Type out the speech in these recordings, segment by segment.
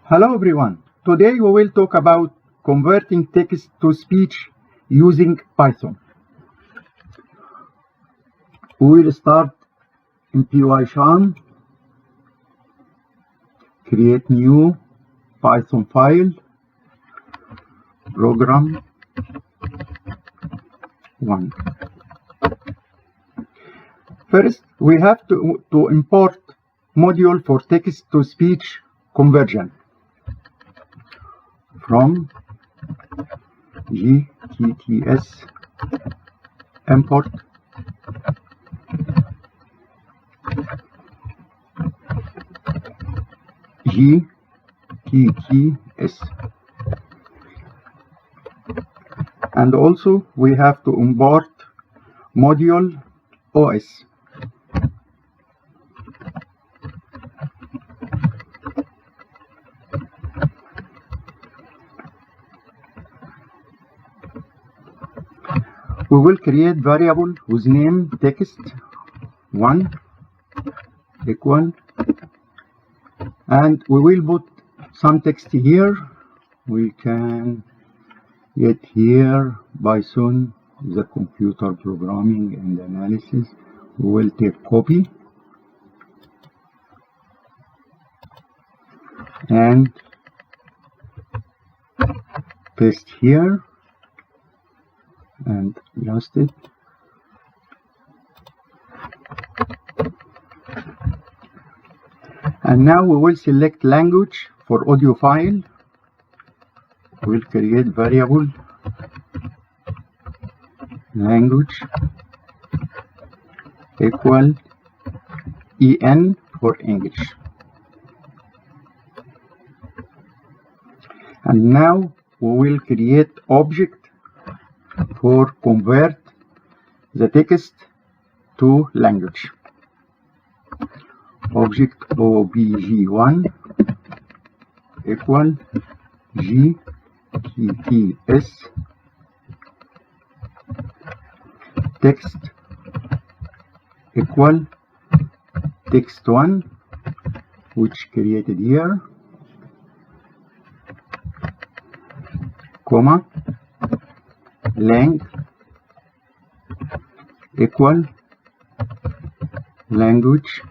Hello everyone. Today we will talk about converting text to speech using Python. We will start in PyCharm, create new Python file, program 1. First, we have to import module for text to speech conversion from GTTS import GTTS, and also we have to import module OS. We will create variable with name text1 equal, and we will put some text here. We can get here Python, the computer programming and analysis. We will take copy and paste here and adjust it. And now we will select language for audio file. We'll create variable language equal EN for English. And now we will create object for convert the text to language. Object obj1 equal GTTS text equal text1, which created here, comma lang equal language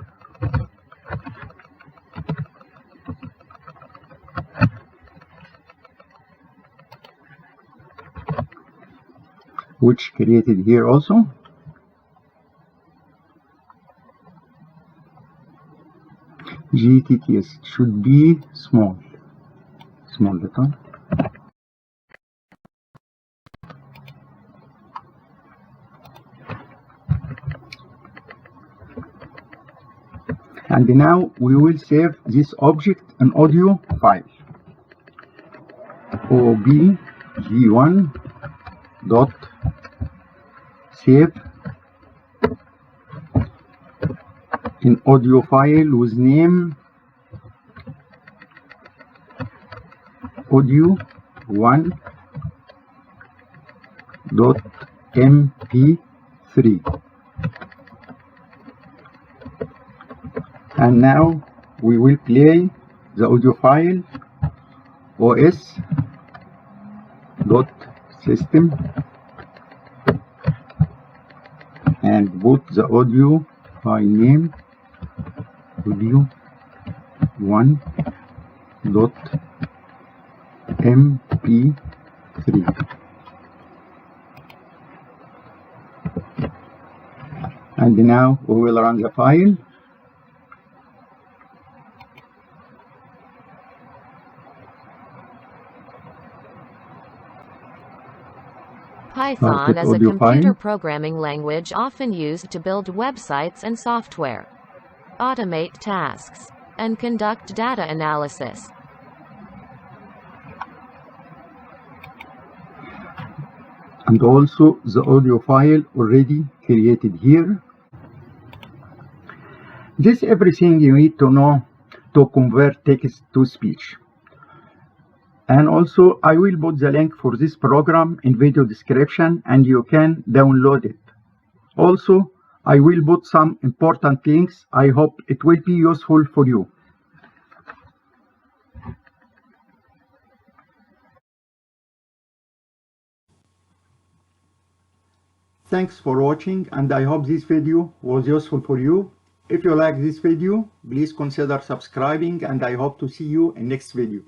which created here also, GTTS should be small button. And now we will save this object in audio file. obj1 dot save in audio file with name audio1 dot mp3. And now we will play the audio file os.system and put the audio file name audio1.mp3. And now we will run the file. Python is a computer programming language often used to build websites and software, automate tasks, and conduct data analysis. And also the audio file already created here. This is everything you need to know to convert text to speech. And also I will put the link for this program in video description and you can download it. Also I will put some important links. I hope it will be useful for you. thanks for watching, and I hope this video was useful for you. If you like this video, please consider subscribing, and I hope to see you in next video.